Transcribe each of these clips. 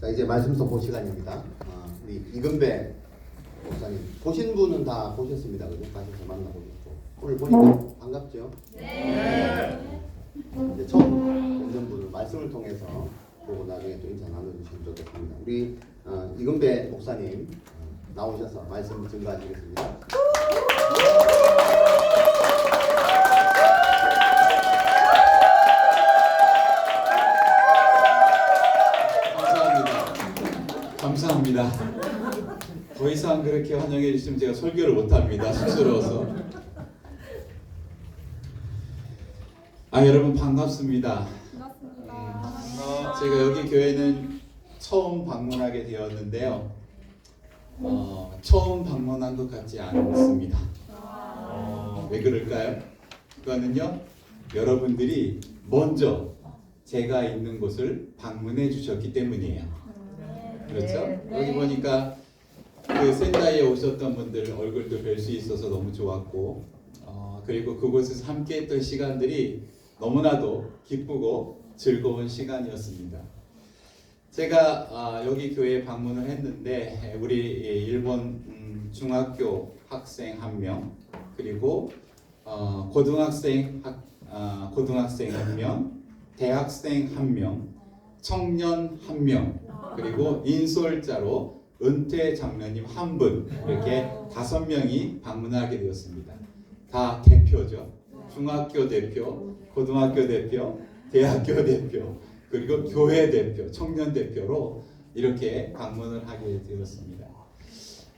자, 이제 말씀 선포 시간입니다. 우리 이근배 목사님 보신 분은 다 보셨습니다. 그죠? 가셔서 만나보셨고 오늘 보니까 반갑죠? 네. 이제 처음 뵙는 분을 말씀을 통해서 보고 나중에 또 인사 나눠주시면 좋겠습니다. 우리 이근배 목사님 나오셔서 말씀 증거하시겠습니다. 감사합니다. 더 이상 그렇게 환영해 주시면 제가 설교를 못합니다. 쑥스러워서. 여러분 반갑습니다. 제가 여기 교회는 처음 방문하게 되었는데요. 처음 방문한 것 같지 않습니다. 왜 그럴까요? 그거는요, 여러분들이 먼저 제가 있는 곳을 방문해 주셨기 때문이에요. 그렇죠? 여기 보니까 그 센다이에 오셨던 분들 얼굴도 뵐 수 있어서 너무 좋았고, 그리고 그곳에서 함께했던 시간들이 너무나도 기쁘고 즐거운 시간이었습니다. 제가 여기 교회에 방문을 했는데 우리 일본 중학교 학생 1명, 그리고 고등학생 1명, 대학생 1명, 청년 1명, 그리고 인솔자로 은퇴 장로님 1분, 이렇게 5명이 방문하게 되었습니다. 다 대표죠. 중학교 대표, 고등학교 대표, 대학교 대표, 그리고 교회 대표, 청년 대표로 이렇게 방문을 하게 되었습니다.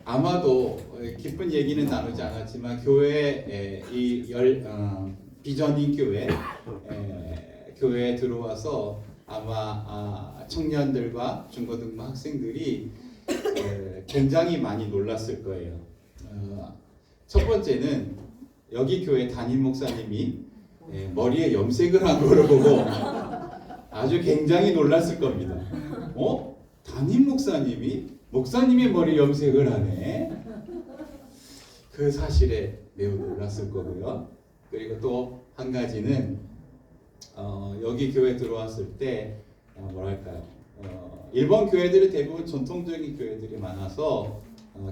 아마도 기쁜 얘기는 나누지 않았지만 교회 비전인 교회에 들어와서 아마 청년들과 중고등부 학생들이 굉장히 많이 놀랐을 거예요. 첫 번째는 여기 교회 담임 목사님이 머리에 염색을 한 거를 보고 아주 굉장히 놀랐을 겁니다. 담임 목사님이 머리 염색을 하네? 그 사실에 매우 놀랐을 거고요. 그리고 또 한 가지는 여기 교회 들어왔을 때 일본 교회들이 대부분 전통적인 교회들이 많아서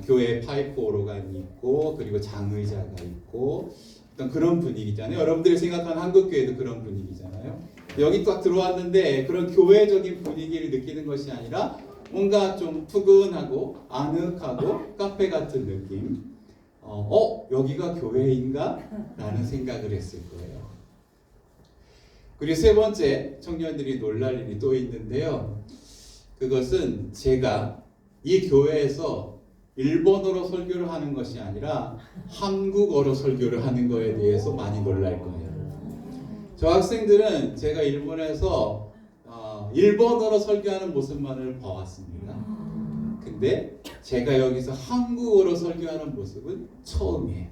교회에 파이프 오로간이 있고, 그리고 장의자가 있고, 어떤 그런 분위기잖아요. 여러분들이 생각하는 한국 교회도 그런 분위기잖아요. 여기 딱 들어왔는데 그런 교회적인 분위기를 느끼는 것이 아니라 뭔가 좀 푸근하고 아늑하고 카페 같은 느낌. 여기가 교회인가? 라는 생각을 했을 거예요. 그리고 세 번째, 청년들이 놀랄 일이 또 있는데요. 그것은 제가 이 교회에서 일본어로 설교를 하는 것이 아니라 한국어로 설교를 하는 거에 대해서 많이 놀랄 거예요. 저 학생들은 제가 일본에서 일본어로 설교하는 모습만을 봐왔습니다. 근데 제가 여기서 한국어로 설교하는 모습은 처음이에요.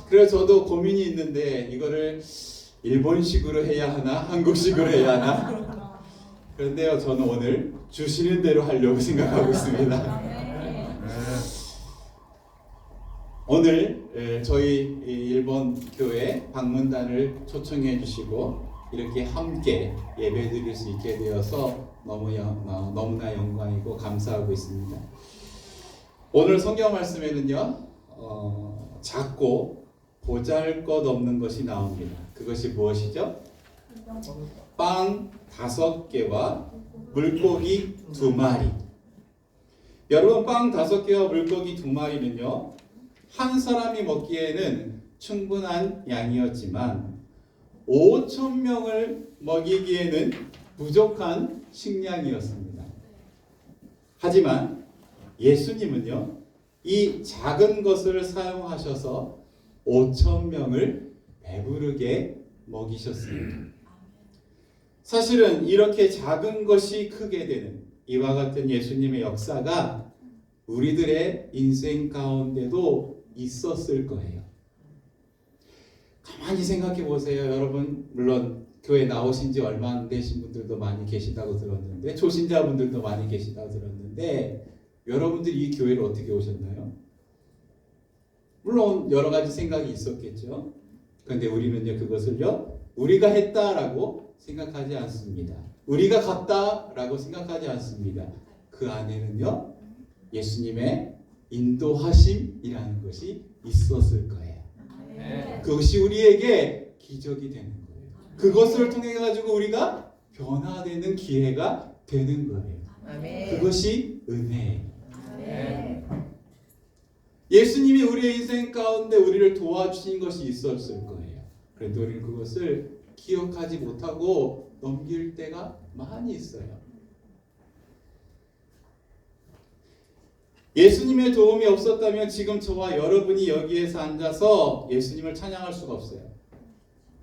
그래서 저도 고민이 있는데 이거를 일본식으로 해야 하나 한국식으로 해야 하나. 그런데요, 저는 오늘 주시는 대로 하려고 생각하고 있습니다. 오늘 저희 일본 교회 방문단을 초청해 주시고 이렇게 함께 예배 드릴 수 있게 되어서 너무나 영광이고 감사하고 있습니다. 오늘 성경 말씀에는요, 작고 보잘것없는 것이 나옵니다. 그것이 무엇이죠? 빵 5개와 물고기 2마리. 여러분, 빵 5개와 물고기 2마리는요, 한 사람이 먹기에는 충분한 양이었지만 5,000명을 먹이기에는 부족한 식량이었습니다. 하지만 예수님은요, 이 작은 것을 사용하셔서 5,000명을 배부르게 먹이셨습니다. 사실은 이렇게 작은 것이 크게 되는 이와 같은 예수님의 역사가 우리들의 인생 가운데도 있었을 거예요. 가만히 생각해 보세요. 여러분, 물론 교회 나오신 지 얼마 안 되신 분들도 많이 계시다고 들었는데, 초신자분들도 많이 계시다고 들었는데, 여러분들이 이 교회를 어떻게 오셨나요? 물론 여러 가지 생각이 있었겠죠. 그런데 우리는요, 그것을요, 우리가 했다라고 생각하지 않습니다. 우리가 같다라고 생각하지 않습니다. 그 안에는요, 예수님의 인도하심이라는 것이 있었을 거예요. 그것이 우리에게 기적이 되는 거예요. 그것을 통해 가지고 우리가 변화되는 기회가 되는 거예요. 그것이 은혜예요. 예수님이 우리의 인생 가운데 우리를 도와주신 것이 있었을 거예요. 그런데 우리는 그것을 기억하지 못하고 넘길 때가 많이 있어요. 예수님의 도움이 없었다면 지금 저와 여러분이 여기에서 앉아서 예수님을 찬양할 수가 없어요.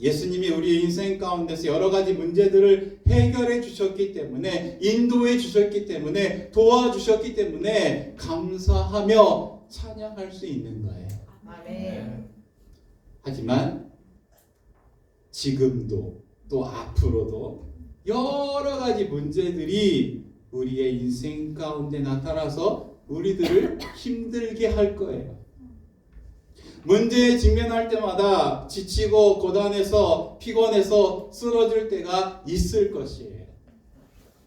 예수님이 우리의 인생 가운데서 여러 가지 문제들을 해결해 주셨기 때문에, 인도해 주셨기 때문에, 도와주셨기 때문에 감사하며 찬양할 수 있는 거예요. 아멘. 하지만 지금도 또 앞으로도 여러 가지 문제들이 우리의 인생 가운데 나타나서 우리들을 힘들게 할 거예요. 문제에 직면할 때마다 지치고 고단해서 피곤해서 쓰러질 때가 있을 것이에요.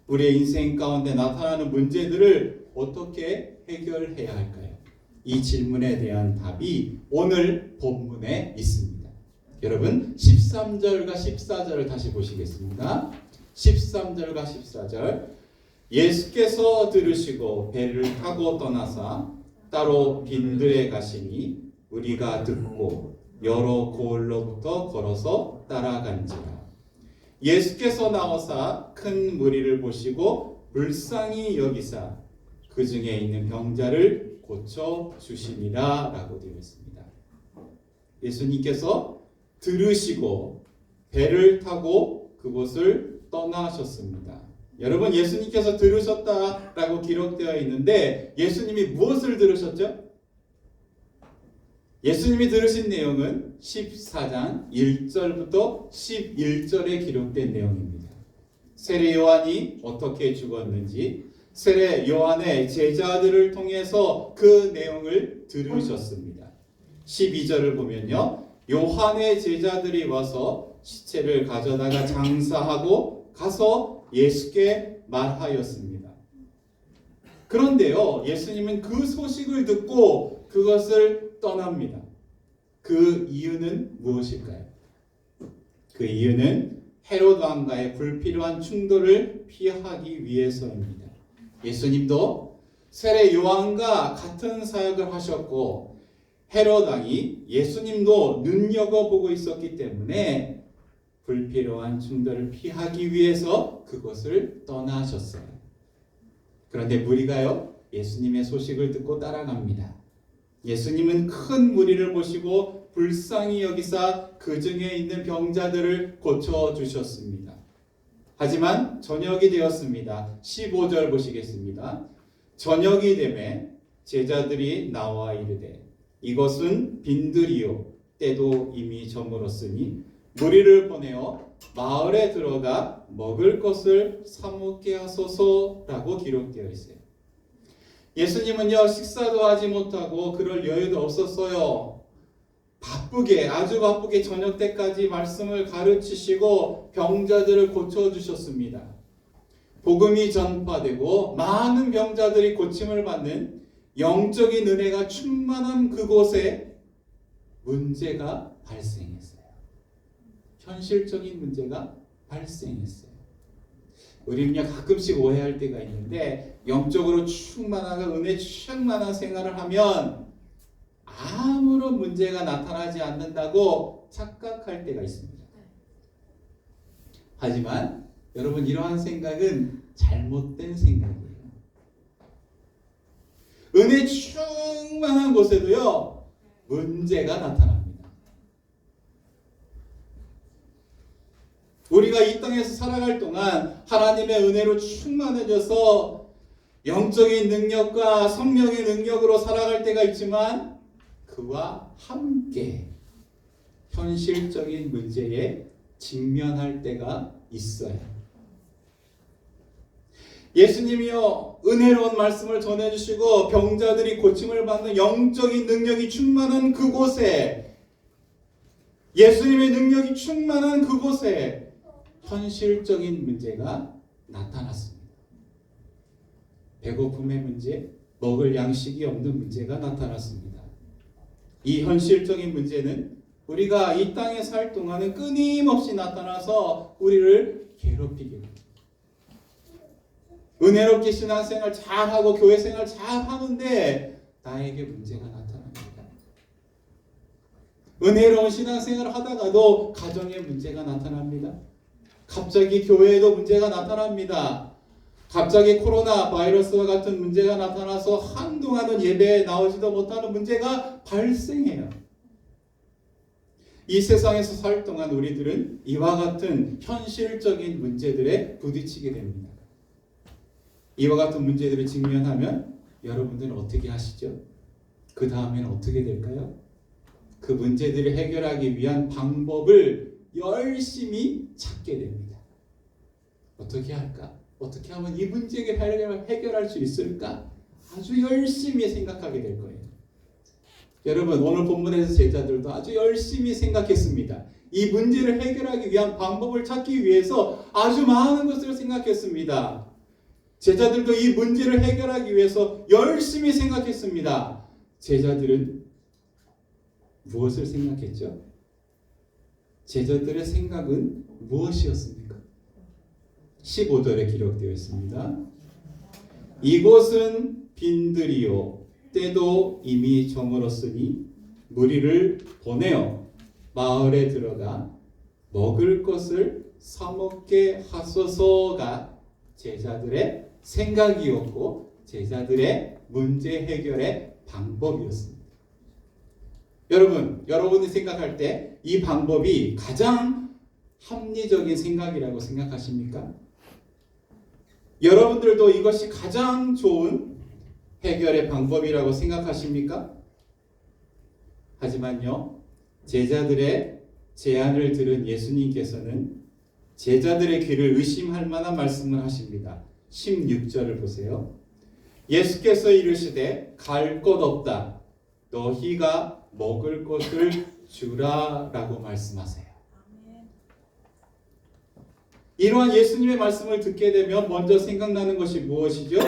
우리의 인생 가운데 나타나는 문제들을 어떻게 해결해야 할까요? 이 질문에 대한 답이 오늘 본문에 있습니다. 여러분 13절과 14절을 다시 보시겠습니다. 13절과 14절. 예수께서 들으시고 배를 타고 떠나사 따로 빈들에 가시니 우리가 듣고 여러 고을로부터 걸어서 따라간지라. 예수께서 나오사 큰 무리를 보시고 불쌍히 여기사 그 중에 있는 병자를 고쳐 주시니라 라고 되어 있습니다. 예수님께서 들으시고 배를 타고 그곳을 떠나셨습니다. 여러분, 예수님께서 들으셨다라고 기록되어 있는데 예수님이 무엇을 들으셨죠? 예수님이 들으신 내용은 14장 1절부터 11절에 기록된 내용입니다. 세례 요한이 어떻게 죽었는지, 세례 요한의 제자들을 통해서 그 내용을 들으셨습니다. 12절을 보면요, 요한의 제자들이 와서 시체를 가져다가 장사하고 가서 예수께 말하였습니다. 그런데요, 예수님은 그 소식을 듣고 그것을 떠납니다. 그 이유는 무엇일까요? 그 이유는 헤롯 왕과의 불필요한 충돌을 피하기 위해서입니다. 예수님도 세례 요한과 같은 사역을 하셨고 헤롯 왕이 예수님도 눈여겨보고 있었기 때문에 불필요한 충돌을 피하기 위해서 그것을 떠나셨어요. 그런데 무리가요, 예수님의 소식을 듣고 따라갑니다. 예수님은 큰 무리를 보시고 불쌍히 여기사 그 중에 있는 병자들을 고쳐주셨습니다. 하지만 저녁이 되었습니다. 15절 보시겠습니다. 저녁이 되매 제자들이 나와 이르되 이것은 빈들이요 때도 이미 저물었으니 무리를 보내어 마을에 들어가 먹을 것을 사 먹게 하소서라고 기록되어 있어요. 예수님은요, 식사도 하지 못하고 그럴 여유도 없었어요. 아주 바쁘게 저녁 때까지 말씀을 가르치시고 병자들을 고쳐주셨습니다. 복음이 전파되고 많은 병자들이 고침을 받는 영적인 은혜가 충만한 그곳에 문제가 발생했어요. 현실적인 문제가 발생했어요. 우리는요, 가끔씩 오해할 때가 있는데 영적으로 충만하고 은혜 충만한 생활을 하면 아무런 문제가 나타나지 않는다고 착각할 때가 있습니다. 하지만 여러분, 이러한 생각은 잘못된 생각이에요. 은혜 충만한 곳에도요, 문제가 나타납니다. 우리가 이 땅에서 살아갈 동안 하나님의 은혜로 충만해져서 영적인 능력과 성령의 능력으로 살아갈 때가 있지만 그와 함께 현실적인 문제에 직면할 때가 있어요. 예수님이요, 은혜로운 말씀을 전해주시고 병자들이 고침을 받는 영적인 능력이 충만한 그곳에, 예수님의 능력이 충만한 그곳에 현실적인 문제가 나타났습니다. 배고픔의 문제, 먹을 양식이 없는 문제가 나타났습니다. 이 현실적인 문제는 우리가 이 땅에 살 동안은 끊임없이 나타나서 우리를 괴롭히게 됩니다. 은혜롭게 신앙생활 잘하고 교회생활 잘하는데 나에게 문제가 나타납니다. 은혜로운 신앙생활을 하다가도 가정에 문제가 나타납니다. 갑자기 교회에도 문제가 나타납니다. 갑자기 코로나 바이러스와 같은 문제가 나타나서 한동안은 예배에 나오지도 못하는 문제가 발생해요. 이 세상에서 살 동안 우리들은 이와 같은 현실적인 문제들에 부딪히게 됩니다. 이와 같은 문제들을 직면하면 여러분들은 어떻게 하시죠? 그 다음에는 어떻게 될까요? 그 문제들을 해결하기 위한 방법을 열심히 찾게 됩니다. 어떻게 할까? 어떻게 하면 이 문제를 해결할 수 있을까? 아주 열심히 생각하게 될 거예요. 여러분, 오늘 본문에서 제자들도 아주 열심히 생각했습니다. 이 문제를 해결하기 위한 방법을 찾기 위해서 아주 많은 것을 생각했습니다. 제자들도 이 문제를 해결하기 위해서 열심히 생각했습니다. 제자들은 무엇을 생각했죠? 제자들의 생각은 무엇이었습니까? 15절에 기록되어 있습니다. 이곳은 빈들이요 때도 이미 저물었으니 무리를 보내어 마을에 들어가 먹을 것을 사 먹게 하소서가 제자들의 생각이었고 제자들의 문제 해결의 방법이었습니다. 여러분이 생각할 때 이 방법이 가장 합리적인 생각이라고 생각하십니까? 여러분들도 이것이 가장 좋은 해결의 방법이라고 생각하십니까? 하지만요, 제자들의 제안을 들은 예수님께서는 제자들의 귀를 의심할 만한 말씀을 하십니다. 16절을 보세요. 예수께서 이르시되 갈 곳 없다. 너희가 먹을 것을 주라 라고 말씀하세요. 이러한 예수님의 말씀을 듣게 되면 먼저 생각나는 것이 무엇이죠?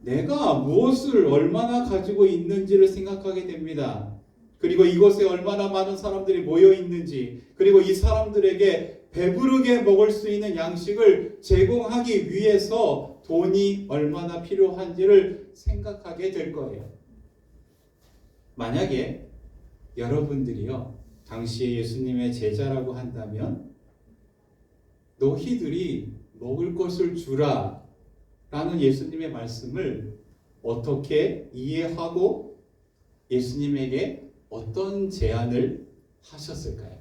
내가 무엇을 얼마나 가지고 있는지를 생각하게 됩니다. 그리고 이곳에 얼마나 많은 사람들이 모여 있는지, 그리고 이 사람들에게 배부르게 먹을 수 있는 양식을 제공하기 위해서 돈이 얼마나 필요한지를 생각하게 될 거예요. 만약에 여러분들이요, 당시에 예수님의 제자라고 한다면 너희들이 먹을 것을 주라 라는 예수님의 말씀을 어떻게 이해하고 예수님에게 어떤 제안을 하셨을까요?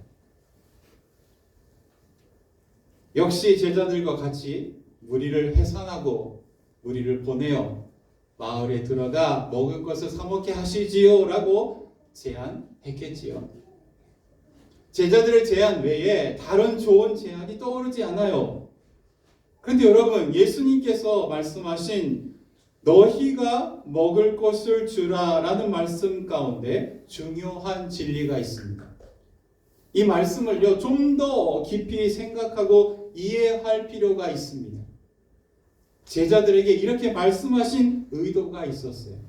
역시 제자들과 같이 무리를 해산하고 무리를 보내어 마을에 들어가 먹을 것을 사 먹게 하시지요 라고 제안했겠지요. 제자들의 제안 외에 다른 좋은 제안이 떠오르지 않아요. 그런데 여러분, 예수님께서 말씀하신 너희가 먹을 것을 주라 라는 말씀 가운데 중요한 진리가 있습니다. 이 말씀을요, 좀 더 깊이 생각하고 이해할 필요가 있습니다. 제자들에게 이렇게 말씀하신 의도가 있었어요.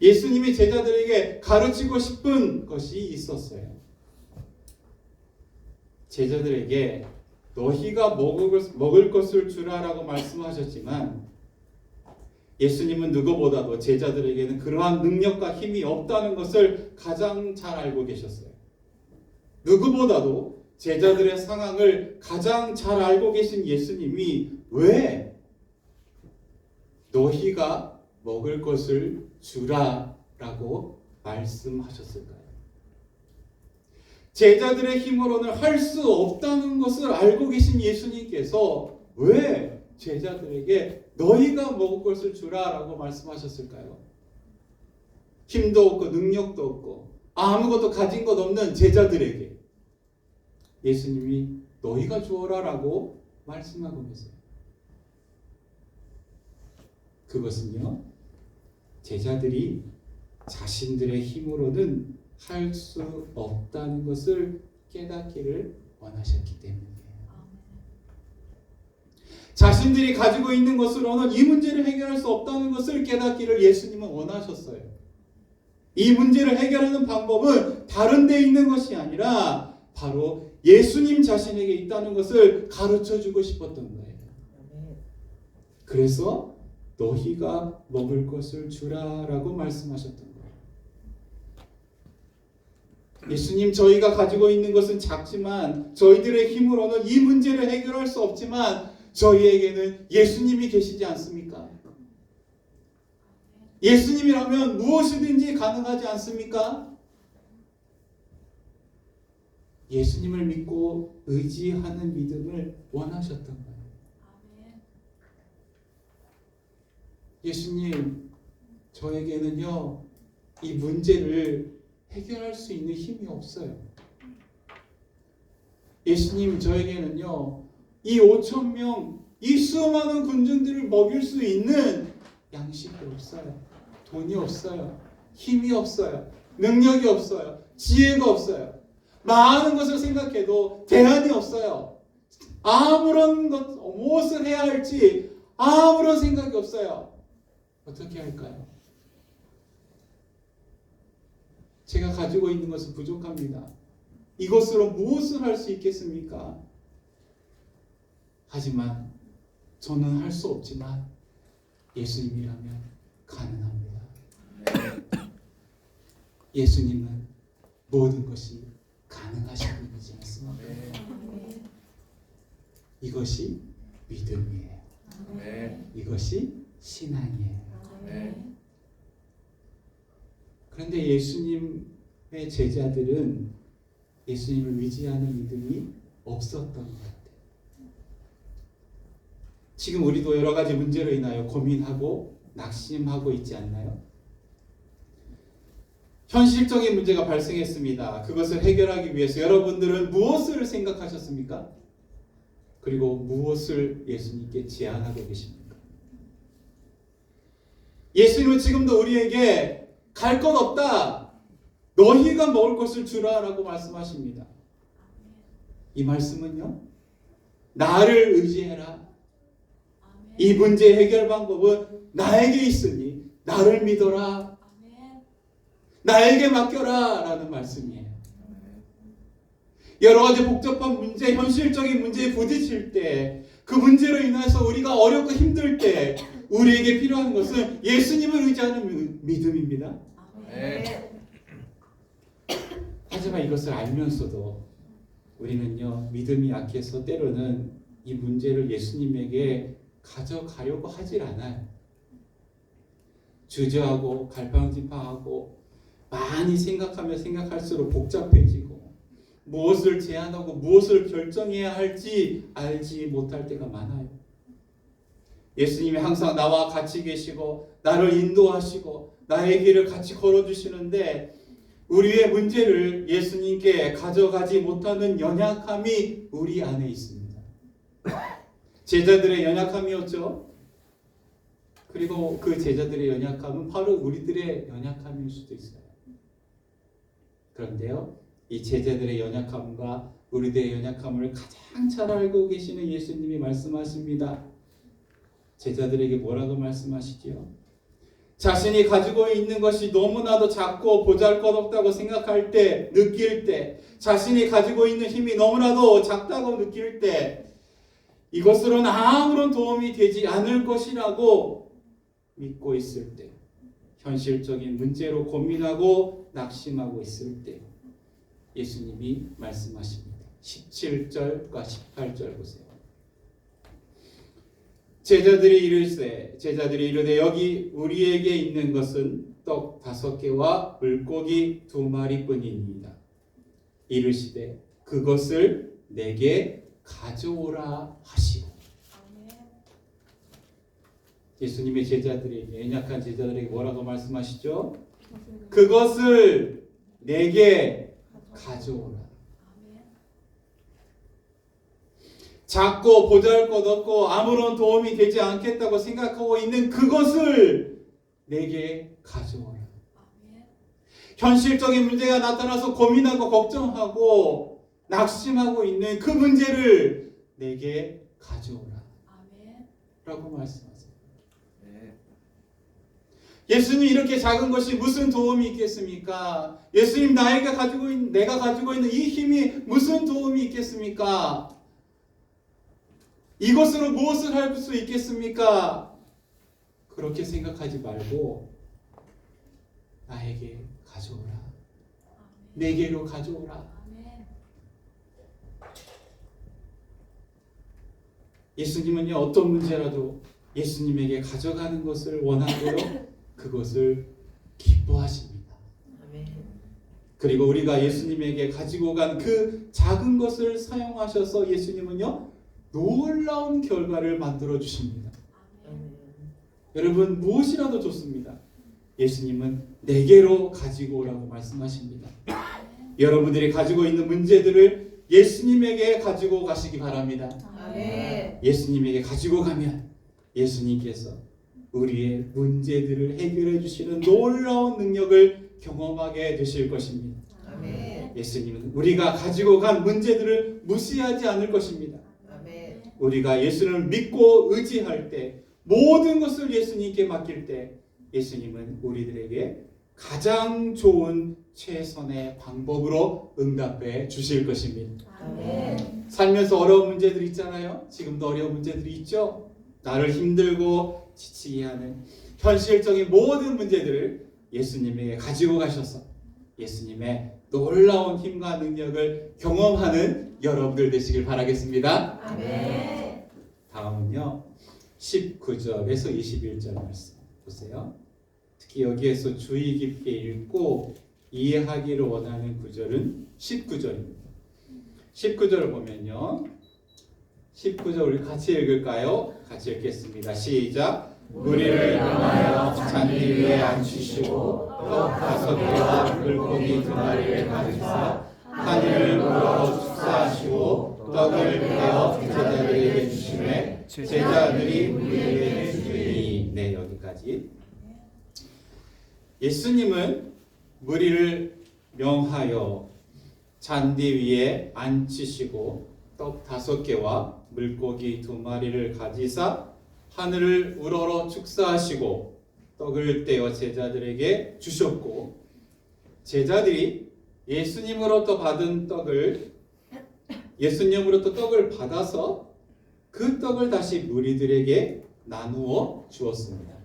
예수님이 제자들에게 가르치고 싶은 것이 있었어요. 제자들에게 너희가 먹을 것을 주라라고 말씀하셨지만 예수님은 누구보다도 제자들에게는 그러한 능력과 힘이 없다는 것을 가장 잘 알고 계셨어요. 누구보다도 제자들의 상황을 가장 잘 알고 계신 예수님이 왜 너희가 먹을 것을 주라라고 말씀하셨을까요? 제자들의 힘으로는 할 수 없다는 것을 알고 계신 예수님께서 왜 제자들에게 너희가 먹을 것을 주라라고 말씀하셨을까요? 힘도 없고 능력도 없고 아무것도 가진 것 없는 제자들에게 예수님이 너희가 주어라라고 말씀하고 계세요. 그것은요, 제자들이 자신들의 힘으로는 할 수 없다는 것을 깨닫기를 원하셨기 때문이에요. 자신들이 가지고 있는 것으로는 이 문제를 해결할 수 없다는 것을 깨닫기를 예수님은 원하셨어요. 이 문제를 해결하는 방법은 다른 데 있는 것이 아니라 바로 예수님 자신에게 있다는 것을 가르쳐 주고 싶었던 거예요. 그래서 너희가 먹을 것을 주라라고 말씀하셨던 거예요. 예수님, 저희가 가지고 있는 것은 작지만 저희들의 힘으로는 이 문제를 해결할 수 없지만 저희에게는 예수님이 계시지 않습니까? 예수님이라면 무엇이든지 가능하지 않습니까? 예수님을 믿고 의지하는 믿음을 원하셨던 거예요. 예수님, 저에게는요, 이 문제를 해결할 수 있는 힘이 없어요. 예수님, 저에게는요, 이 5,000명, 이 수많은 군중들을 먹일 수 있는 양식이 없어요. 돈이 없어요. 힘이 없어요. 능력이 없어요. 지혜가 없어요. 많은 것을 생각해도 대안이 없어요. 아무런 것, 무엇을 해야 할지 아무런 생각이 없어요. 어떻게 할까요? 제가 가지고 있는 것은 부족합니다. 이것으로 무엇을 할 수 있겠습니까? 하지만 저는 할 수 없지만 예수님이라면 가능합니다. 예수님은 모든 것이 가능하신 분이지 않습니까? 이것이 믿음이에요. 이것이 신앙이에요. 그런데 예수님의 제자들은 예수님을 의지하는 믿음이 없었던 것 같아요. 지금 우리도 여러 가지 문제로 인하여 고민하고 낙심하고 있지 않나요? 현실적인 문제가 발생했습니다. 그것을 해결하기 위해서 여러분들은 무엇을 생각하셨습니까? 그리고 무엇을 예수님께 제안하고 계십니까? 예수님은 지금도 우리에게 갈 것 없다. 너희가 먹을 것을 주라라고 말씀하십니다. 이 말씀은요, 나를 의지해라. 이 문제 해결 방법은 나에게 있으니 나를 믿어라. 나에게 맡겨라 라는 말씀이에요. 여러 가지 복잡한 문제, 현실적인 문제에 부딪힐 때, 그 문제로 인해서 우리가 어렵고 힘들 때 우리에게 필요한 것은 예수님을 의지하는 믿음입니다. 하지만 이것을 알면서도 우리는요, 믿음이 약해서 때로는 이 문제를 예수님에게 가져가려고 하질 않아요. 주저하고 갈팡질팡하고 많이 생각하면 생각할수록 복잡해지고 무엇을 제안하고 무엇을 결정해야 할지 알지 못할 때가 많아요. 예수님이 항상 나와 같이 계시고 나를 인도하시고 나의 길을 같이 걸어주시는데 우리의 문제를 예수님께 가져가지 못하는 연약함이 우리 안에 있습니다. 제자들의 연약함이었죠. 그리고 그 제자들의 연약함은 바로 우리들의 연약함일 수도 있어요. 그런데요, 이 제자들의 연약함과 우리들의 연약함을 가장 잘 알고 계시는 예수님이 말씀하십니다. 제자들에게 뭐라고 말씀하시지요? 자신이 가지고 있는 것이 너무나도 작고 보잘것없다고 생각할 때, 느낄 때, 자신이 가지고 있는 힘이 너무나도 작다고 느낄 때, 이것으로는 아무런 도움이 되지 않을 것이라고 믿고 있을 때, 현실적인 문제로 고민하고 낙심하고 있을 때 예수님이 말씀하십니다. 17절과 18절 보세요. 제자들이 이르되 여기 우리에게 있는 것은 떡 5개와 물고기 2마리뿐이니이다. 이르시되 그것을 내게 가져오라 하시고. 예수님의 제자들에게, 연약한 제자들에게 뭐라고 말씀하시죠? 그것을 내게 가져오라. 작고 보잘것없고 아무런 도움이 되지 않겠다고 생각하고 있는 그것을 내게 가져오라. 현실적인 문제가 나타나서 고민하고 걱정하고 낙심하고 있는 그 문제를 내게 가져오라. 라고 말씀하세요. 예수님 이렇게 작은 것이 무슨 도움이 있겠습니까? 예수님 내가 가지고 있는 이 힘이 무슨 도움이 있겠습니까? 이것으로 무엇을 할 수 있겠습니까? 그렇게 생각하지 말고 나에게 가져오라. 내게로 가져오라. 예수님은요, 어떤 문제라도 예수님에게 가져가는 것을 원하므로 그것을 기뻐하십니다. 그리고 우리가 예수님에게 가지고 간 그 작은 것을 사용하셔서 예수님은요, 놀라운 결과를 만들어 주십니다. 여러분, 무엇이라도 좋습니다. 예수님은 내게로 가지고 오라고 말씀하십니다. 여러분들이 가지고 있는 문제들을 예수님에게 가지고 가시기 바랍니다. 예수님에게 가지고 가면 예수님께서 우리의 문제들을 해결해 주시는 놀라운 능력을 경험하게 되실 것입니다. 예수님은 우리가 가지고 간 문제들을 무시하지 않을 것입니다. 우리가 예수를 믿고 의지할 때, 모든 것을 예수님께 맡길 때 예수님은 우리들에게 가장 좋은 최선의 방법으로 응답해 주실 것입니다. 살면서 어려운 문제들 있잖아요. 지금도 어려운 문제들이 있죠. 나를 힘들고 지치게 하는 현실적인 모든 문제들을 예수님에게 가지고 가셔서 예수님의 놀라운 힘과 능력을 경험하는 여러분들 되시길 바라겠습니다. 다음은요, 19절에서 21절 말씀 보세요. 특히 여기에서 주의 깊게 읽고 이해하기를 원하는 구절은 19절입니다. 19절을 보면요, 19절 우리 같이 읽을까요? 같이 읽겠습니다. 시작. 우리를 명하여 잔디 위에 앉히시고 떡 5개와 물고기 2마리를 가지사 하늘을 우러러 축사하시고 떡을 떼어 제자들에게 주시매 제자들이 우리에게 주니. 네, 여기까지. 예수님은 무리를 명하여 잔디 위에 앉히시고 떡 5개와 물고기 2마리를 가지사 하늘을 우러러 축사하시고 떡을 떼어 제자들에게 주셨고, 제자들이 예수님으로부터 떡을 받아서 그 떡을 다시 무리들에게 나누어 주었습니다.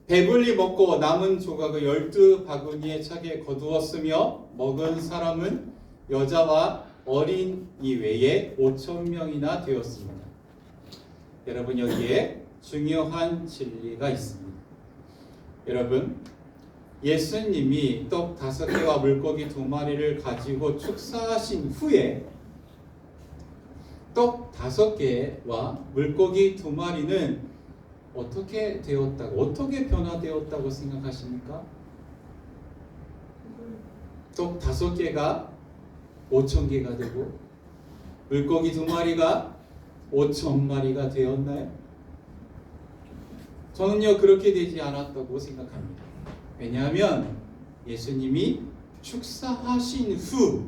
배불리 먹고 남은 조각을 12바구니에 차게 거두었으며 먹은 사람은 여자와 어린 이외에 5,000명이나 되었습니다. 여러분, 여기에 중요한 진리가 있습니다. 여러분, 예수님이 떡 5개와 물고기 2마리를 가지고 축사하신 후에 떡 5개와 물고기 2마리는 어떻게 변화되었다고 생각하십니까? 떡 5개가 5,000개가 되고 물고기 2마리가 5,000마리가 되었나요? 저는요, 그렇게 되지 않았다고 생각합니다. 왜냐하면 예수님이 축사하신 후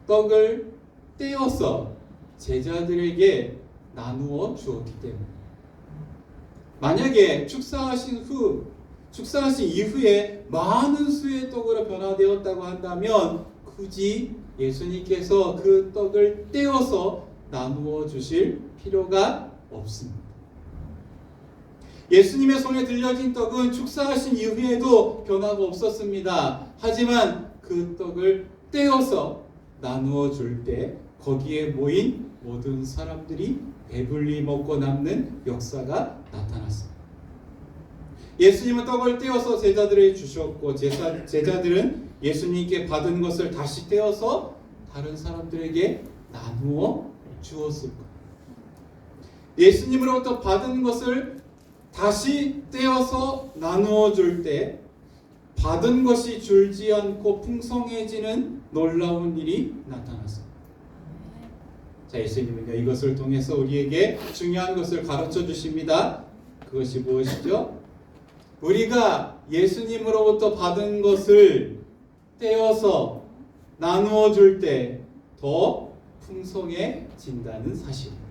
떡을 떼어서 제자들에게 나누어 주었기 때문에, 만약에 축사하신 이후에 많은 수의 떡으로 변화되었다고 한다면 굳이 예수님께서 그 떡을 떼어서 나누어 주실 필요가 없습니다. 예수님의 손에 들려진 떡은 축사하신 이후에도 변화가 없었습니다. 하지만 그 떡을 떼어서 나누어 줄 때 거기에 모인 모든 사람들이 배불리 먹고 남는 역사가 나타났습니다. 예수님은 떡을 떼어서 제자들에게 주셨고, 제자들은 예수님께 받은 것을 다시 떼어서 다른 사람들에게 나누어 주었을 거예요. 예수님으로부터 받은 것을 다시 떼어서 나누어 줄 때 받은 것이 줄지 않고 풍성해지는 놀라운 일이 나타났습니다. 자, 예수님은요, 이것을 통해서 우리에게 중요한 것을 가르쳐 주십니다. 그것이 무엇이죠? 우리가 예수님으로부터 받은 것을 떼어서 나누어 줄 때 더 풍성해진다는 사실입니다.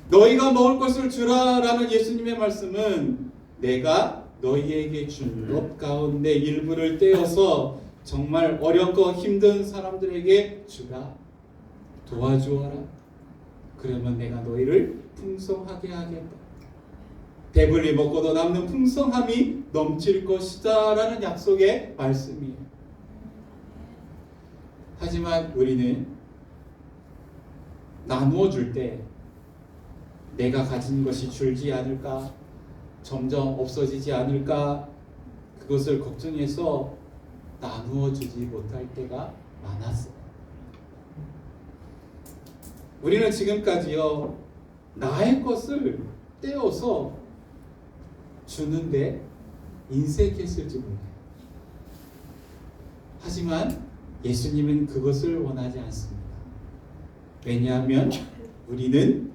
너희가 먹을 것을 주라라는 예수님의 말씀은 내가 너희에게 준 것 가운데 일부를 떼어서 정말 어렵고 힘든 사람들에게 주라. 도와주어라. 그러면 내가 너희를 풍성하게 하겠다. 배불리 먹고도 남는 풍성함이 넘칠 것이다 라는 약속의 말씀이에요. 하지만 우리는 나누어 줄 때 내가 가진 것이 줄지 않을까, 점점 없어지지 않을까, 그것을 걱정해서 나누어 주지 못할 때가 많았어요. 우리는 지금까지요, 나의 것을 떼어서 주는데 인색했을지 몰라요. 하지만 예수님은 그것을 원하지 않습니다. 왜냐하면 우리는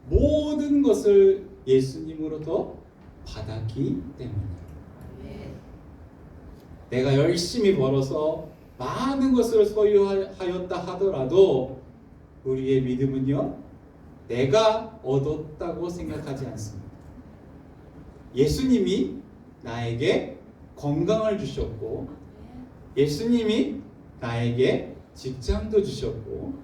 모든 것을 예수님으로부터 받았기 때문이에요. 내가 열심히 벌어서 많은 것을 소유하였다 하더라도 우리의 믿음은요, 내가 얻었다고 생각하지 않습니다. 예수님이 나에게 건강을 주셨고, 예수님이 나에게 직장도 주셨고,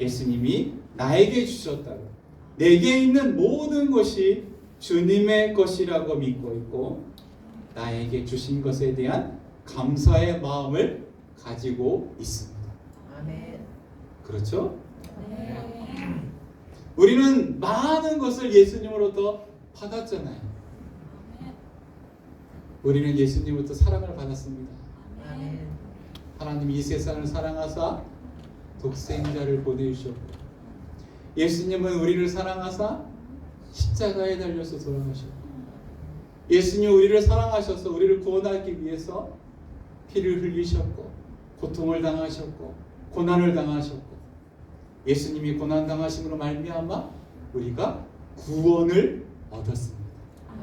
예수님이 나에게 주셨다고, 내게 있는 모든 것이 주님의 것이라고 믿고 있고, 나에게 주신 것에 대한 감사의 마음을 가지고 있습니다. 아멘. 그렇죠? 네. 우리는 많은 것을 예수님으로부터 받았잖아요. 우리는 예수님으로부터 사랑을 받았습니다. 아멘. 하나님이 이 세상을 사랑하사 독생자를 보내주셨고, 예수님은 우리를 사랑하사 십자가에 달려서 돌아가셨고, 예수님이 우리를 사랑하셔서 우리를 구원하기 위해서 피를 흘리셨고, 고통을 당하셨고, 고난을 당하셨고, 예수님이 고난 당하심으로 말미암아 우리가 구원을 얻었습니다.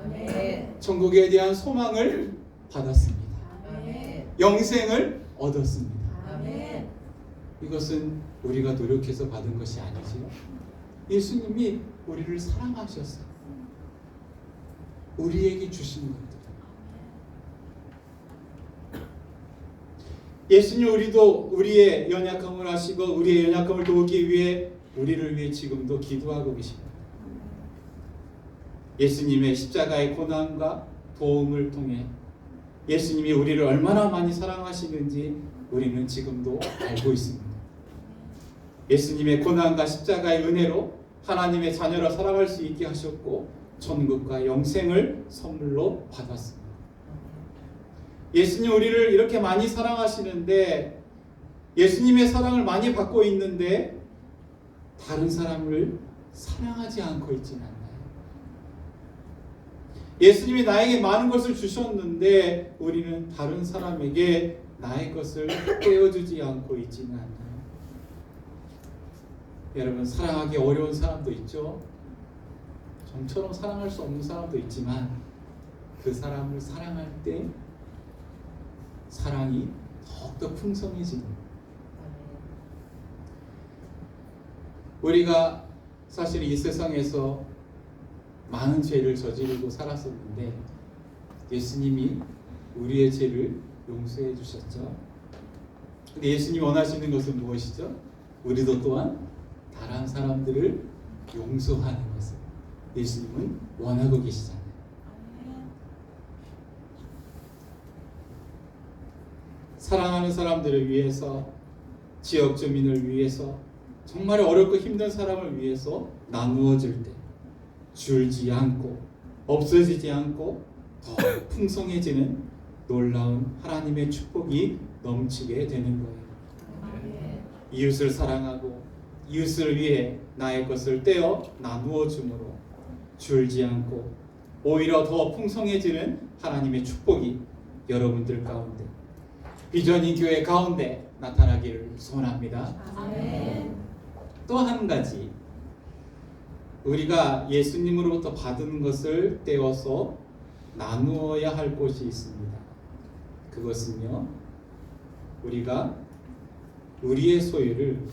아멘. 천국에 대한 소망을 받았습니다. 아멘. 영생을 얻었습니다. 아멘. 이것은 우리가 노력해서 받은 것이 아니지요. 예수님이 우리를 사랑하셔서 우리에게 주신 것들. 예수님, 우리도 우리의 연약함을 아시고 우리의 연약함을 도우기 위해 우리를 위해 지금도 기도하고 계십니다. 예수님의 십자가의 고난과 도움을 통해 예수님이 우리를 얼마나 많이 사랑하시는지 우리는 지금도 알고 있습니다. 예수님의 고난과 십자가의 은혜로 하나님의 자녀라 살아갈 수 있게 하셨고, 천국과 영생을 선물로 받았습니다. 예수님 우리를 이렇게 많이 사랑하시는데, 예수님의 사랑을 많이 받고 있는데 다른 사람을 사랑하지 않고 있지는 않나요? 예수님이 나에게 많은 것을 주셨는데 우리는 다른 사람에게 나의 것을 떼어주지 않고 있지는 않나요? 여러분, 사랑하기 어려운 사람도 있죠. 좀처럼 사랑할 수 없는 사람도 있지만 그 사람을 사랑할 때 사랑이 더욱더 풍성해집니다. 우리가 사실 이 세상에서 많은 죄를 저지르고 살았었는데 예수님이 우리의 죄를 용서해 주셨죠. 근데 예수님이 원하시는 것은 무엇이죠? 우리도 또한 다른 사람들을 용서하는 것을 예수님은 원하고 계시잖아요. 사랑하는 사람들을 위해서, 지역 주민을 위해서, 정말 어렵고 힘든 사람을 위해서 나누어 줄 때 줄지 않고 없어지지 않고 더 풍성해지는 놀라운 하나님의 축복이 넘치게 되는 거예요. 이웃을 사랑하고 이웃을 위해 나의 것을 떼어 나누어 줌으로 줄지 않고 오히려 더 풍성해지는 하나님의 축복이 여러분들 가운데, 비전인 교회 가운데 나타나기를 소원합니다. 아멘. 또 한 가지, 우리가 예수님으로부터 받은 것을 떼어서 나누어야 할 곳이 있습니다. 그것은요, 우리가 우리의 소유를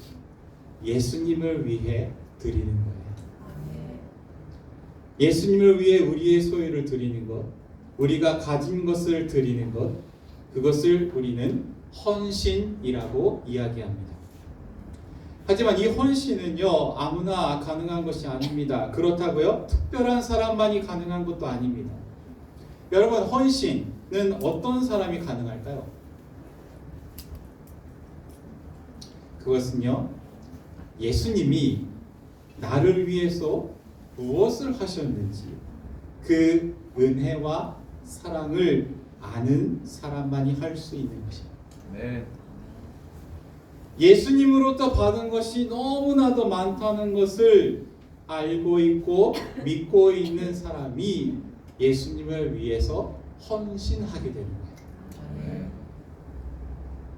예수님을 위해 드리는 거예요. 예수님을 위해 우리의 소유를 드리는 것, 우리가 가진 것을 드리는 것, 그것을 우리는 헌신이라고 이야기합니다. 하지만 이 헌신은요, 아무나 가능한 것이 아닙니다. 그렇다고요, 특별한 사람만이 가능한 것도 아닙니다. 여러분, 헌신은 어떤 사람이 가능할까요? 그것은요, 예수님이 나를 위해서 무엇을 하셨는지 그 은혜와 사랑을 아는 사람만이 할 수 있는 것입니다. 네. 예수님으로부터 받은 것이 너무나도 많다는 것을 알고 있고 믿고 있는 사람이 예수님을 위해서 헌신하게 되는 거예요.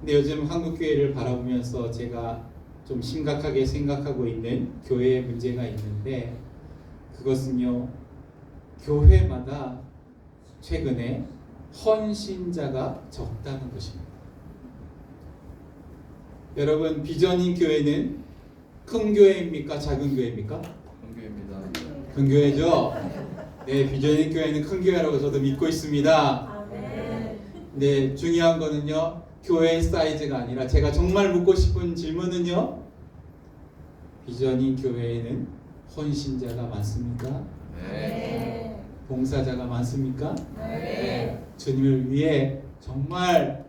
근데 요즘 한국교회를 바라보면서 제가 좀 심각하게 생각하고 있는 교회의 문제가 있는데, 그것은요, 교회마다 최근에 헌신자가 적다는 것입니다. 여러분, 비전인 교회는 큰 교회입니까? 작은 교회입니까? 성교입니다. 큰 교회죠? 네, 비전인 교회는 큰 교회라고 저도 믿고 있습니다. 네, 중요한 거는요, 교회의 사이즈가 아니라, 제가 정말 묻고 싶은 질문은요, 비전인 교회에는 헌신자가 많습니까? 네. 봉사자가 많습니까? 네. 주님을 위해 정말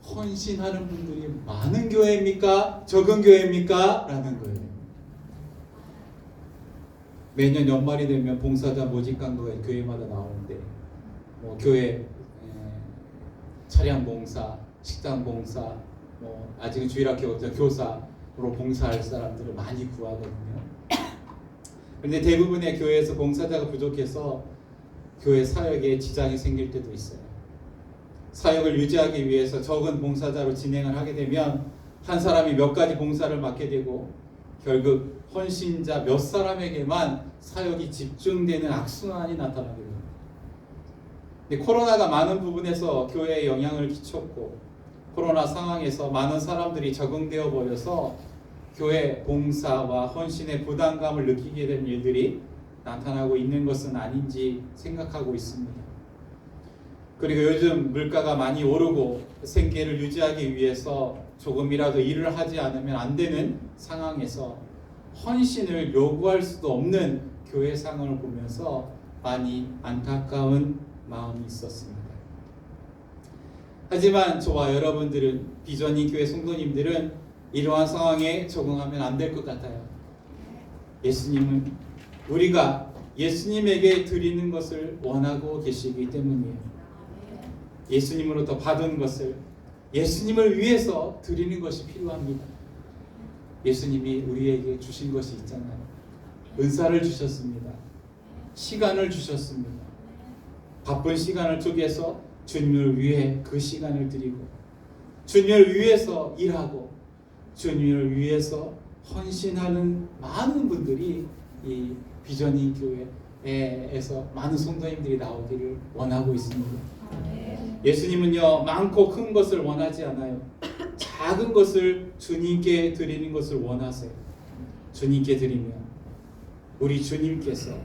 헌신하는 분들이 많은 교회입니까? 적은 교회입니까? 라는 거예요. 매년 연말이 되면 봉사자 모집 광고가 교회마다 나오는데, 뭐 교회 차량 봉사, 식당 봉사, 뭐 아직은 주일학교 교사로 봉사할 사람들을 많이 구하거든요. 그런데 대부분의 교회에서 봉사자가 부족해서 교회 사역에 지장이 생길 때도 있어요. 사역을 유지하기 위해서 적은 봉사자로 진행을 하게 되면 한 사람이 몇 가지 봉사를 맡게 되고, 결국 헌신자 몇 사람에게만 사역이 집중되는 악순환이 나타나게 됩니다. 근데 코로나가 많은 부분에서 교회에 영향을 끼쳤고, 코로나 상황에서 많은 사람들이 적응되어 버려서 교회 봉사와 헌신의 부담감을 느끼게 된 일들이 나타나고 있는 것은 아닌지 생각하고 있습니다. 그리고 요즘 물가가 많이 오르고 생계를 유지하기 위해서 조금이라도 일을 하지 않으면 안 되는 상황에서 헌신을 요구할 수도 없는 교회 상황을 보면서 많이 안타까운 마음이 있었습니다. 하지만 저와 여러분들은, 비전인 교회 성도님들은 이러한 상황에 적응하면 안 될 것 같아요. 예수님은 우리가 예수님에게 드리는 것을 원하고 계시기 때문이에요. 예수님으로부터 받은 것을 예수님을 위해서 드리는 것이 필요합니다. 예수님이 우리에게 주신 것이 있잖아요. 은사를 주셨습니다. 시간을 주셨습니다. 바쁜 시간을 쪼개서 주님을 위해 그 시간을 드리고, 주님을 위해서 일하고, 주님을 위해서 헌신하는 많은 분들이 이 비전인 교회에서 많은 성도님들이 나오기를 원하고 있습니다. 예수님은요, 많고 큰 것을 원하지 않아요. 작은 것을 주님께 드리는 것을 원하세요. 주님께 드리면 우리 주님께서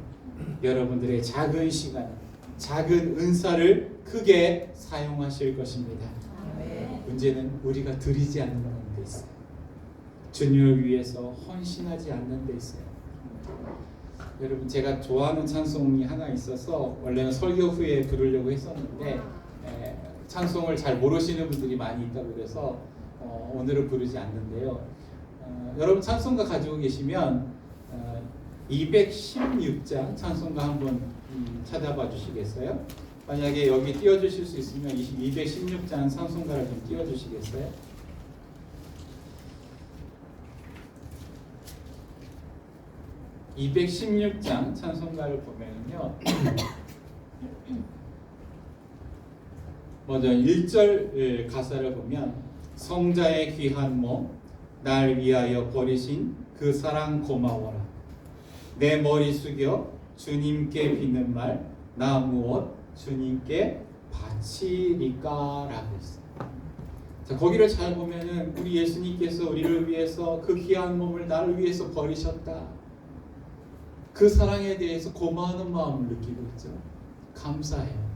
여러분들의 작은 시간, 작은 은사를 크게 사용하실 것입니다. 문제는 우리가 드리지 않는 데 있어요. 주님을 위해서 헌신하지 않는 데 있어요. 여러분, 제가 좋아하는 찬송이 하나 있어서 원래는 설교 후에 부르려고 했었는데 찬송을 잘 모르시는 분들이 많이 있다고 그래서 오늘은 부르지 않는데요. 여러분, 찬송가 가지고 계시면 216장 찬송가 한번 찾아봐 주시겠어요? 만약에 여기 띄워주실 수 있으면 216장 찬송가를 좀 띄워주시겠어요? (216장) 찬송가를 보면요, 먼저 1절 가사를 보면, 성자의 귀한 몸 날 위하여 버리신 그 사랑 고마워라. 내 머리 숙여 주님께 비는 말 나 무엇 주님께 바치리까 라고 했어요. 자, 거기를 잘 보면은 우리 예수님께서 우리를 위해서 그 귀한 몸을 나를 위해서 버리셨다. 그 사랑에 대해서 고마워하는 마음을 느끼고 있죠. 감사해요.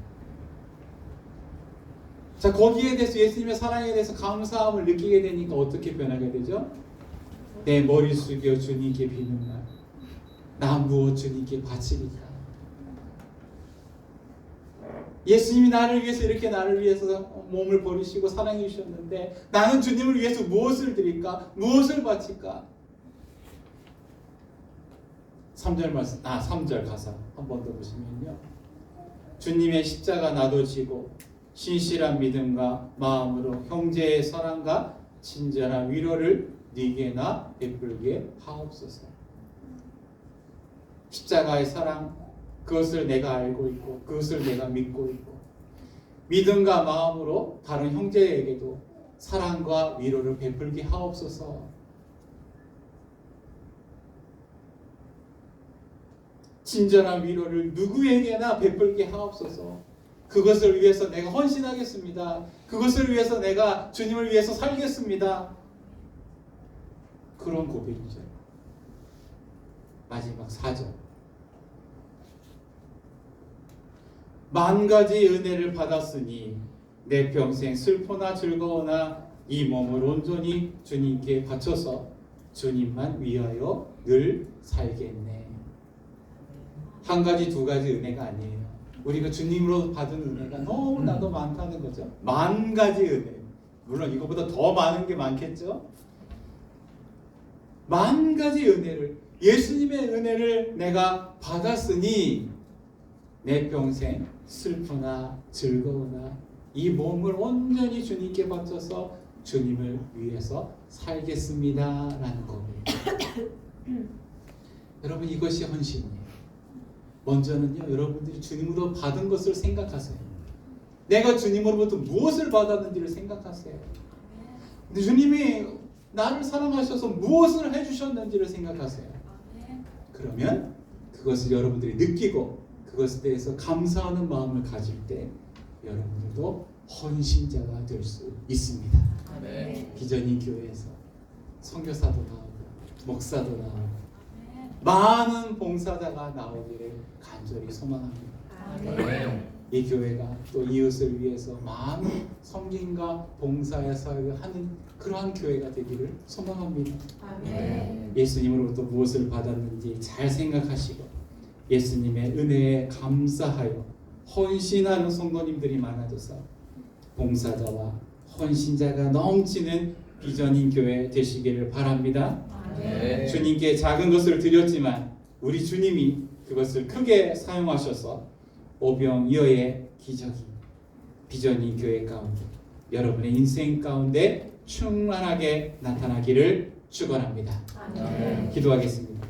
자, 거기에 대해서 예수님의 사랑에 대해서 감사함을 느끼게 되니까 어떻게 변하게 되죠? 내 머리 숙여 주님께 비는 날, 나 무엇 주님께 바치리까. 예수님이 나를 위해서 이렇게 나를 위해서 몸을 버리시고 사랑해 주셨는데 나는 주님을 위해서 무엇을 드릴까? 무엇을 바칠까? 3절 말씀, 3절 가사 한 번 더 보시면요. 주님의 십자가 나도 지고 신실한 믿음과 마음으로 형제의 사랑과 친절한 위로를 네게나 베풀게 하옵소서. 십자가의 사랑, 그것을 내가 알고 있고 그것을 내가 믿고 있고 믿음과 마음으로 다른 형제에게도 사랑과 위로를 베풀게 하옵소서. 친절한 위로를 누구에게나 베풀게 하옵소서. 그것을 위해서 내가 헌신하겠습니다. 그것을 위해서 내가 주님을 위해서 살겠습니다. 그런 고백이죠. 마지막 4절. 만 가지 은혜를 받았으니 내 평생 슬퍼나 즐거우나 이 몸을 온전히 주님께 바쳐서 주님만 위하여 늘 살겠네. 한 가지 두 가지 은혜가 아니에요. 우리가 주님으로 받은 은혜가 너무나도 많다는 거죠. 만 가지 은혜. 물론 이거보다 더 많은 게 많겠죠. 만 가지 은혜를, 예수님의 은혜를 내가 받았으니 내 평생 슬프나 즐거우나 이 몸을 온전히 주님께 바쳐서 주님을 위해서 살겠습니다 라는 거예요. 여러분, 이것이 헌신이에요. 먼저는요, 여러분들이 주님으로 받은 것을 생각하세요. 내가 주님으로부터 무엇을 받았는지를 생각하세요. 근데 주님이 나를 사랑하셔서 무엇을 해주셨는지를 생각하세요. 그러면 그것을 여러분들이 느끼고 그것에 대해서 감사하는 마음을 가질 때 여러분들도 헌신자가 될 수 있습니다. 네. 비전이 교회에서 선교사도 나오고 목사도 나오고 많은 봉사자가 나오기를 간절히 소망합니다. 네. 이 교회가 또 이웃을 위해서 많은 섬김과 봉사의 사역을 하는 그러한 교회가 되기를 소망합니다. 네. 예수님으로부터 무엇을 받았는지 잘 생각하시고 예수님의 은혜에 감사하여 헌신하는 성도님들이 많아져서 봉사자와 헌신자가 넘치는 비전인 교회 되시기를 바랍니다. 네. 주님께 작은 것을 드렸지만 우리 주님이 그것을 크게 사용하셔서 오병이어의 기적이 비전인 교회 가운데 여러분의 인생 가운데 충만하게 나타나기를 축원합니다. 기도하겠습니다.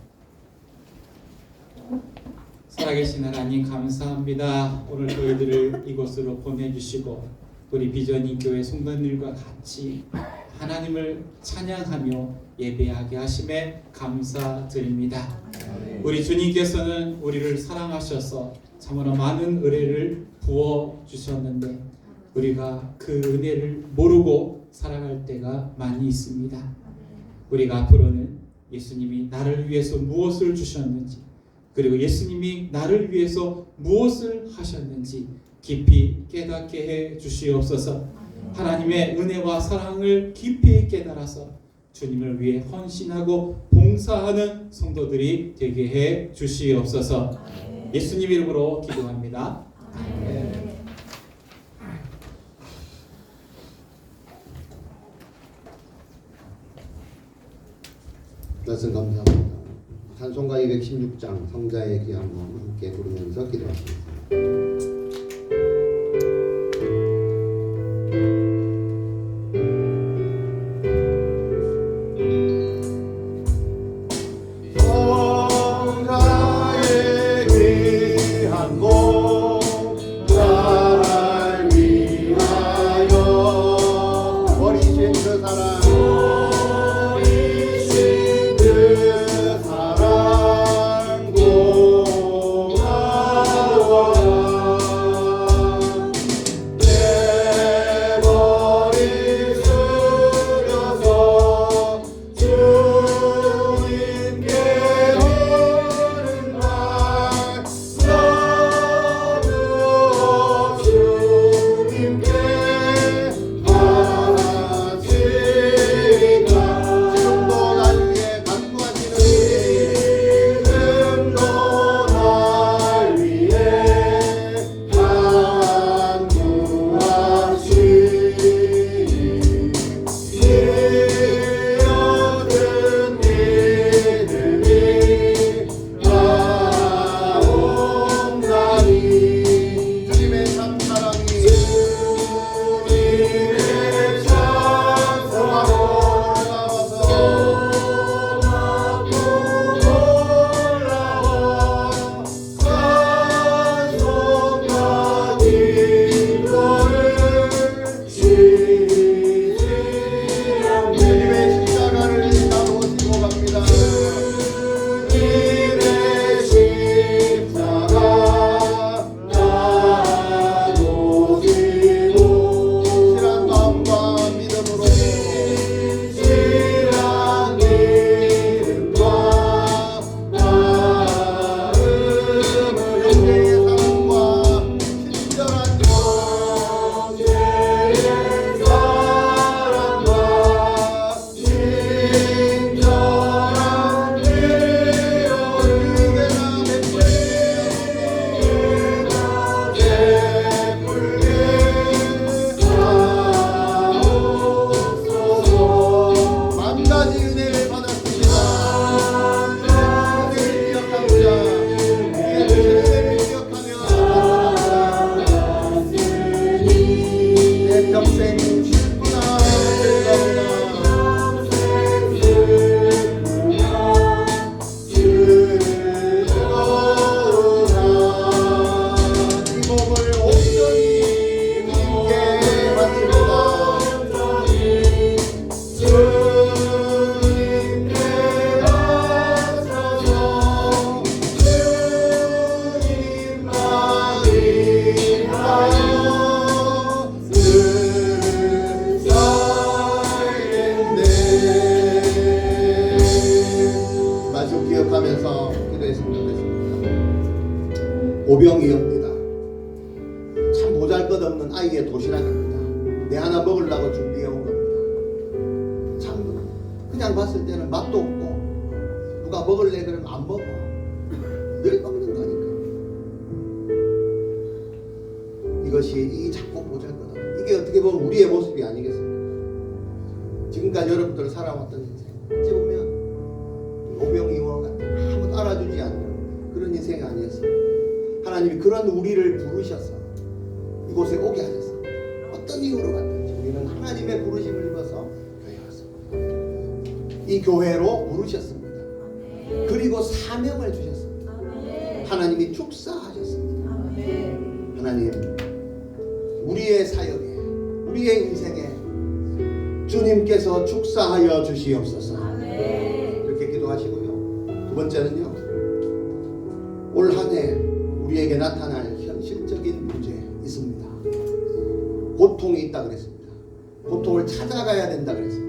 살아계신 하나님 감사합니다. 오늘 저희들을 이곳으로 보내주시고 우리 비전인 교회 성도님들과 같이 하나님을 찬양하며 예배하게 하심에 감사드립니다. 우리 주님께서는 우리를 사랑하셔서 참으로 많은 은혜를 부어주셨는데 우리가 그 은혜를 모르고 살아갈 때가 많이 있습니다. 우리가 앞으로는 예수님이 나를 위해서 무엇을 주셨는지 그리고 예수님이 나를 위해서 무엇을 하셨는지 깊이 깨닫게 해 주시옵소서. 하나님의 은혜와 사랑을 깊이 깨달아서 주님을 위해 헌신하고 봉사하는 성도들이 되게 해 주시옵소서. 예수님 이름으로 기도합니다. 아멘. 말씀 감사합니다. 찬송가 216장 성자의 귀한 몸 함께 부르면서 기도하시겠습니다. 사랑 고마워 오병이어입니다. 참 보잘것없는 아이의 도시락입니다. 내 하나 먹으려고 준비해온 겁니다. 참 그냥 봤을 때는 맛도 없고 누가 먹을래 그러면 안 먹어. 늘 먹는 거니까. 이것이 이 작고 보잘것없는 이게 어떻게 보면 우리의 모습이 아니겠습니까? 지금까지 여러분들 살아왔던 인생 어찌 보면 오병이어 같은 아무도 알아주지 않는 그런 인생이 아니었습니다. 하나님이 그런 우리를 부르셔서 이곳에 오게 하셨어. 어떤 이유로 갔든지 우리는 하나님의 부르심을 입어서 교회에 왔습니다. 이 교회로 부르셨습니다. 그리고 사명을 주셨습니다. 하나님이 축사하셨습니다. 하나님 우리의 사역에 우리의 인생에 주님께서 축사하여 주시옵소서. 이렇게 기도하시고요. 두 번째는요. 올 한 해 우리에게 나타날 현실적인 문제 있습니다. 고통이 있다 그랬습니다. 고통을 찾아가야 된다 그랬습니다.